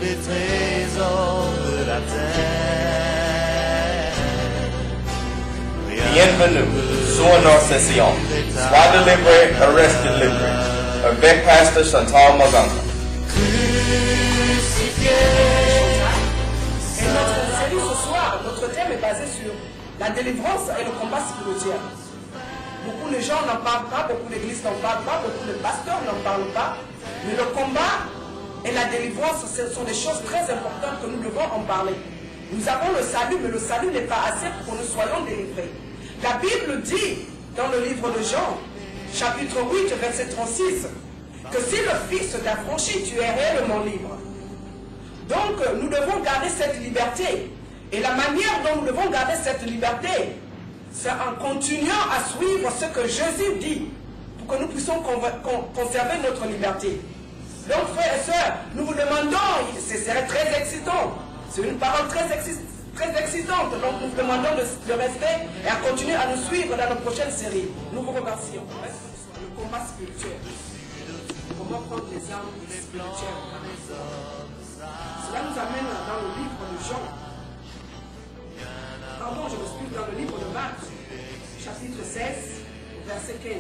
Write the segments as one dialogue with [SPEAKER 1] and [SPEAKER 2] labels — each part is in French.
[SPEAKER 1] les trésors de la terre.
[SPEAKER 2] Bienvenue, sur nos sessions. Sois délivré et reste délivré. Avec Pasteur Chantal Maganga.
[SPEAKER 3] Et notre série ce soir, notre thème est basé sur la délivrance et le combat spirituel. Beaucoup de gens n'en parlent pas, beaucoup d'églises n'en parlent pas, beaucoup de pasteurs n'en parlent pas. Mais le combat et la délivrance, ce sont des choses très importantes que nous devons en parler. Nous avons le salut, mais le salut n'est pas assez pour que nous soyons délivrés. La Bible dit dans le livre de Jean, chapitre 8, verset 36, que si le Fils t'a franchi, tu es réellement libre. Donc, nous devons garder cette liberté. Et la manière dont nous devons garder cette liberté, c'est en continuant à suivre ce que Jésus dit, pour que nous puissions conserver notre liberté. Donc, frères et sœurs, nous vous demandons, ce serait très excitant, c'est une parole très excitante, donc nous vous demandons de rester et à continuer à nous suivre dans nos prochaines séries. Nous vous remercions. Le combat spirituel. Comment prendre les armes spirituelles. Cela nous amène dans le livre de Jean. Pardon, je me suis dans le livre de Marc, chapitre 16, verset 15.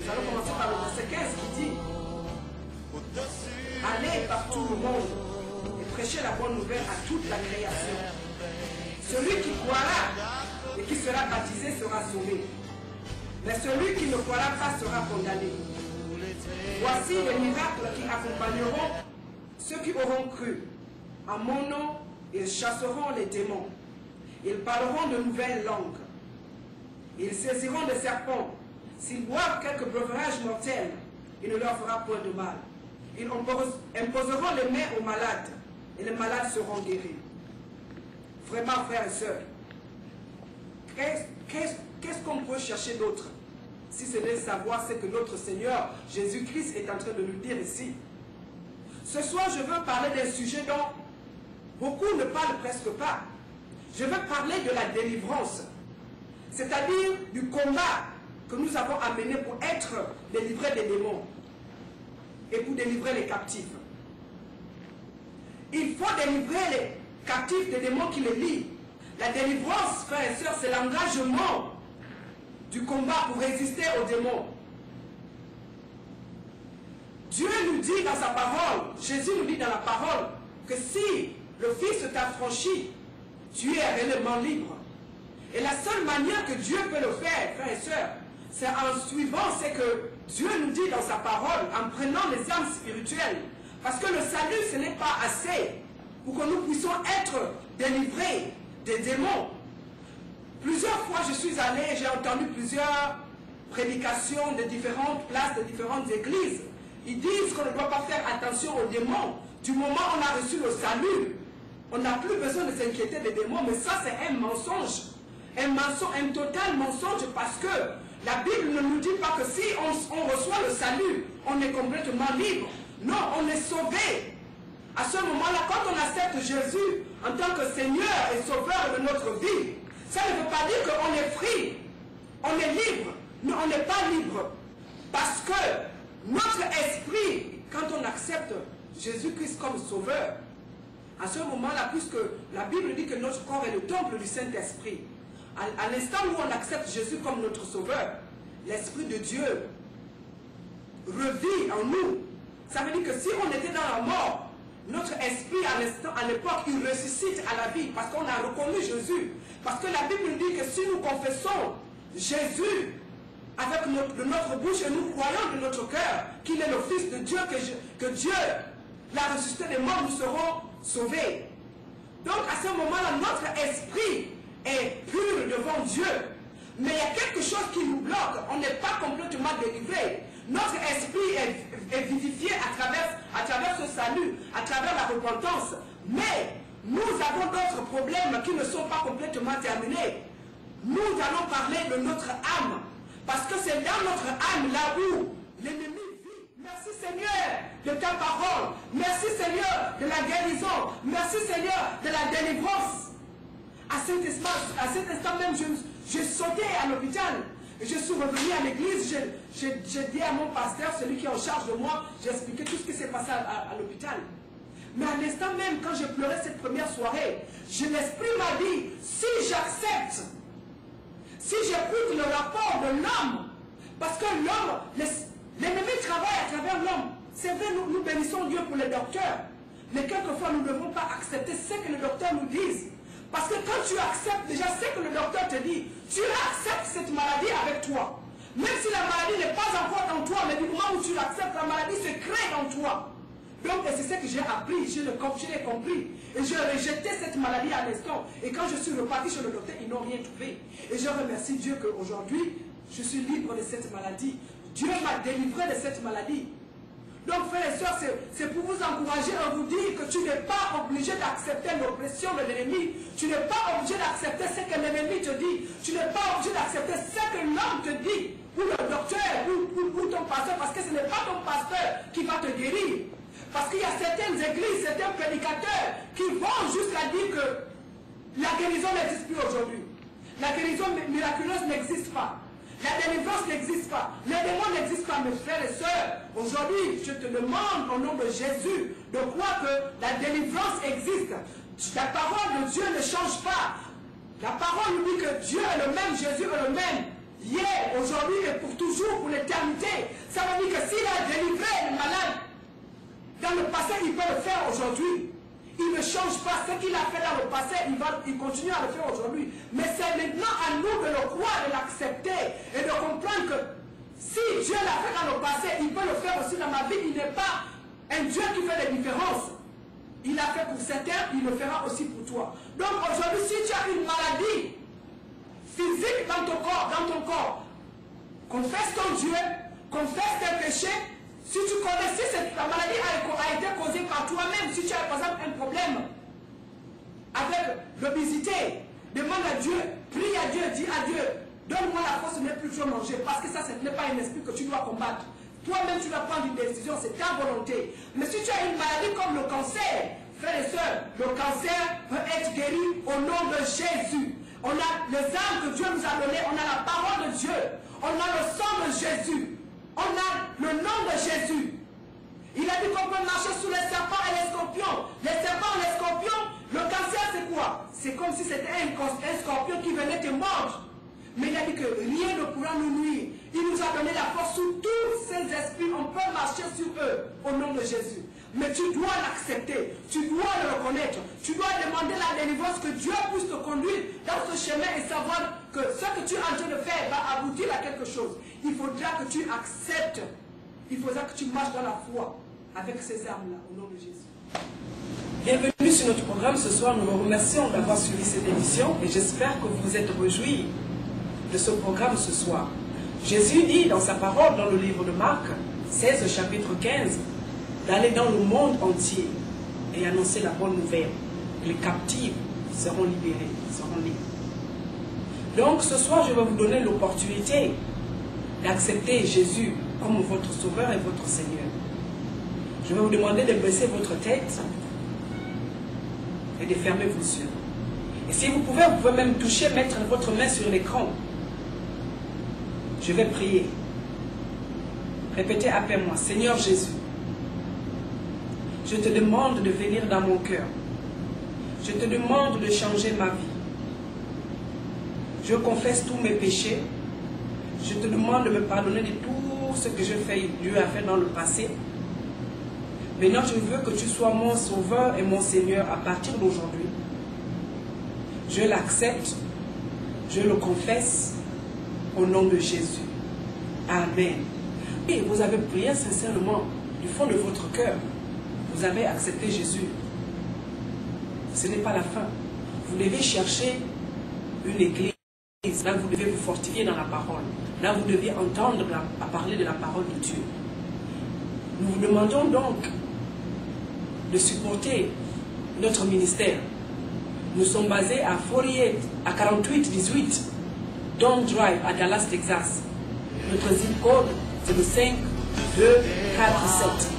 [SPEAKER 3] Nous allons commencer par le verset 15 qui dit: allez par tout le monde et prêchez la bonne nouvelle à toute la création. Celui qui croira et qui sera baptisé sera sauvé. Mais celui qui ne croira pas sera condamné. Voici les miracles qui accompagneront ceux qui auront cru. En mon nom, ils chasseront les démons. Ils parleront de nouvelles langues. Ils saisiront des serpents. S'ils boivent quelques breuvages mortels, il ne leur fera point de mal. Ils imposeront les mains aux malades, et les malades seront guéris. Vraiment, frères et sœurs, qu'est-ce qu'on peut chercher d'autre, si ce n'est savoir ce que notre Seigneur Jésus-Christ est en train de nous dire ici? Ce soir, je veux parler d'un sujet dont beaucoup ne parlent presque pas. Je veux parler de la délivrance, c'est-à-dire du combat que nous avons à mener pour être délivrés des démons et pour délivrer les captifs. Il faut délivrer les captifs des démons qui les lient. La délivrance, frères et sœurs, c'est l'engagement du combat pour résister aux démons. Dieu nous dit dans sa parole, Jésus nous dit dans la parole, que si le Fils t'a franchi, tu es réellement libre. Et la seule manière que Dieu peut le faire, frères et sœurs, c'est en suivant ce que Dieu nous dit dans sa parole, en prenant les armes spirituelles. Parce que le salut, ce n'est pas assez pour que nous puissions être délivrés des démons. Plusieurs fois, je suis allé, j'ai entendu plusieurs prédications de différentes places, de différentes églises. Ils disent qu'on ne doit pas faire attention aux démons. Du moment où on a reçu le salut, on n'a plus besoin de s'inquiéter des démons. Mais ça, c'est un mensonge. Un total mensonge, parce que la Bible ne nous dit pas que si on reçoit le salut, on est complètement libre. Non, on est sauvé. À ce moment-là, quand on accepte Jésus en tant que Seigneur et Sauveur de notre vie, ça ne veut pas dire qu'on est free, on est libre. Non, on n'est pas libre. Parce que notre esprit, quand on accepte Jésus-Christ comme Sauveur, à ce moment-là, puisque la Bible dit que notre corps est le temple du Saint-Esprit, à l'instant où on accepte Jésus comme notre Sauveur, l'Esprit de Dieu revit en nous. Ça veut dire que si on était dans la mort, notre esprit à l'époque, il ressuscite à la vie parce qu'on a reconnu Jésus. Parce que la Bible dit que si nous confessons Jésus avec de notre bouche et nous croyons de notre cœur qu'il est le Fils de Dieu, que Dieu l'a ressuscité des morts, nous serons sauvés. Donc à ce moment-là, notre esprit est pur devant Dieu. Mais il y a quelque chose qui nous bloque. On n'est pas complètement délivré. Notre esprit est vivifié à travers ce salut, à travers la repentance. Mais nous avons d'autres problèmes qui ne sont pas complètement terminés. Nous allons parler de notre âme. Parce que c'est dans notre âme là où l'ennemi vit. Merci Seigneur de ta parole. Merci Seigneur de la guérison. Merci Seigneur de la délivrance. À cet instant même, j'ai sauté à l'hôpital. Je suis revenu à l'église, j'ai dit à mon pasteur, celui qui est en charge de moi, j'ai expliqué tout ce qui s'est passé à l'hôpital. Mais à l'instant même, quand je pleurais cette première soirée, l'esprit m'a dit, si j'accepte, si j'écoute le rapport de l'homme, parce que l'homme, l'ennemi travaille à travers l'homme. C'est vrai, nous bénissons Dieu pour les docteurs, mais quelquefois nous ne devons pas accepter ce que les docteurs nous disent. Parce que quand tu acceptes déjà ce que le docteur te dit, tu acceptes cette maladie avec toi. Même si la maladie n'est pas encore dans toi, mais du moment où tu l'acceptes, la maladie se crée dans toi. Donc c'est ce que j'ai appris, je l'ai compris. Et j'ai rejeté cette maladie à l'instant. Et quand je suis reparti chez le docteur, ils n'ont rien trouvé. Et je remercie Dieu qu'aujourd'hui, je suis libre de cette maladie. Dieu m'a délivré de cette maladie. Donc frères et sœurs, c'est pour vous encourager à vous dire que tu n'es pas obligé d'accepter l'oppression de l'ennemi. Tu n'es pas obligé d'accepter ce que l'ennemi te dit. Tu n'es pas obligé d'accepter ce que l'homme te dit. Ou le docteur, ou ton pasteur, parce que ce n'est pas ton pasteur qui va te guérir. Parce qu'il y a certaines églises, certains prédicateurs qui vont jusqu'à dire que la guérison n'existe plus aujourd'hui. La guérison miraculeuse n'existe pas. La délivrance n'existe pas. Les démons n'existent pas, mes frères et sœurs. Aujourd'hui, je te demande au nom de Jésus de croire que la délivrance existe. La parole de Dieu ne change pas. La parole nous dit que Dieu est le même, Jésus est le même. Hier, aujourd'hui et pour toujours, pour l'éternité. Ça veut dire que s'il a délivré le malade dans le passé, il peut le faire aujourd'hui. Il ne change pas ce qu'il a fait dans le passé, il continue à le faire aujourd'hui. Mais c'est maintenant à nous de le croire, de l'accepter et de comprendre que si Dieu l'a fait dans le passé, il peut le faire aussi dans ma vie. Il n'est pas un Dieu qui fait des différences. Il l'a fait pour certains, il le fera aussi pour toi. Donc aujourd'hui, si tu as une maladie physique dans ton corps, confesse ton Dieu, confesse tes péchés. Si tu connais, si la maladie a été causée par toi-même, si tu as par exemple un problème avec l'obésité, demande à Dieu, prie à Dieu, dis à Dieu, donne-moi la force de ne plus trop manger, parce que ça, ce n'est pas un esprit que tu dois combattre. Toi-même, tu dois prendre une décision, c'est ta volonté. Mais si tu as une maladie comme le cancer, frères et sœurs, le cancer peut être guéri au nom de Jésus. On a les armes que Dieu nous a données, on a la parole de Dieu, on a le sang de Jésus. On a le nom de Jésus. Il a dit qu'on peut marcher sous les serpents et les scorpions. Les serpents et les scorpions, le cancer c'est quoi? C'est comme si c'était un scorpion qui venait te mordre. Mais il a dit que rien ne pourra nous nuire. Il nous a donné la force sur tous ces esprits. On peut marcher sur eux au nom de Jésus. Mais tu dois l'accepter. Tu dois le reconnaître. Tu dois demander la délivrance, que Dieu puisse te conduire dans ce chemin et savoir que ce que tu es en train de faire va aboutir à quelque chose. Il faudra que tu acceptes. Il faudra que tu marches dans la foi avec ces armes-là, au nom de Jésus.
[SPEAKER 4] Bienvenue sur notre programme ce soir. Nous vous remercions d'avoir suivi cette émission et j'espère que vous vous êtes réjouis de ce programme ce soir. Jésus dit dans sa parole, dans le livre de Marc 16, chapitre 15, d'aller dans le monde entier et annoncer la bonne nouvelle. Les captifs seront libérés, seront libres. Donc ce soir, je vais vous donner l'opportunité d'accepter Jésus comme votre sauveur et votre Seigneur. Je vais vous demander de baisser votre tête et de fermer vos yeux. Et si vous pouvez même toucher, mettre votre main sur l'écran. Je vais prier. Répétez après moi. Seigneur Jésus, je te demande de venir dans mon cœur. Je te demande de changer ma vie. Je confesse tous mes péchés. Je te demande de me pardonner de tout ce que Dieu a fait dans le passé. Maintenant, je veux que tu sois mon sauveur et mon Seigneur à partir d'aujourd'hui. Je l'accepte. Je le confesse au nom de Jésus. Amen. Et vous avez prié sincèrement du fond de votre cœur. Vous avez accepté Jésus. Ce n'est pas la fin. Vous devez chercher une église. Là, vous devez vous fortifier dans la parole. Là, vous devez entendre à parler de la parole de Dieu. Nous vous demandons donc de supporter notre ministère. Nous sommes basés à 4818 Don Drive à Dallas, Texas. Notre zip code, c'est le 5247.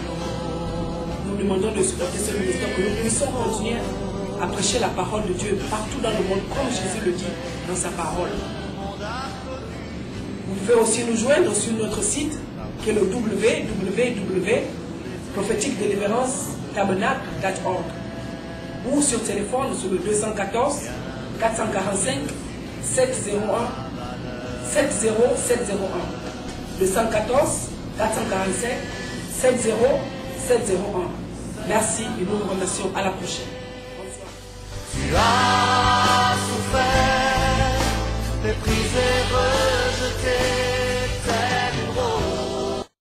[SPEAKER 4] Nous demandons de supporter ce ministère, que nous puissions continuer à prêcher la parole de Dieu partout dans le monde, comme Jésus le dit dans sa parole. Vous pouvez aussi nous joindre sur notre site, qui est le www.prophétiquedeliverance.com. tabernacle.org ou sur téléphone sur le 214 445 701 70701. 214 445 70701. Merci et nous vous remercions. À la prochaine. Bonsoir.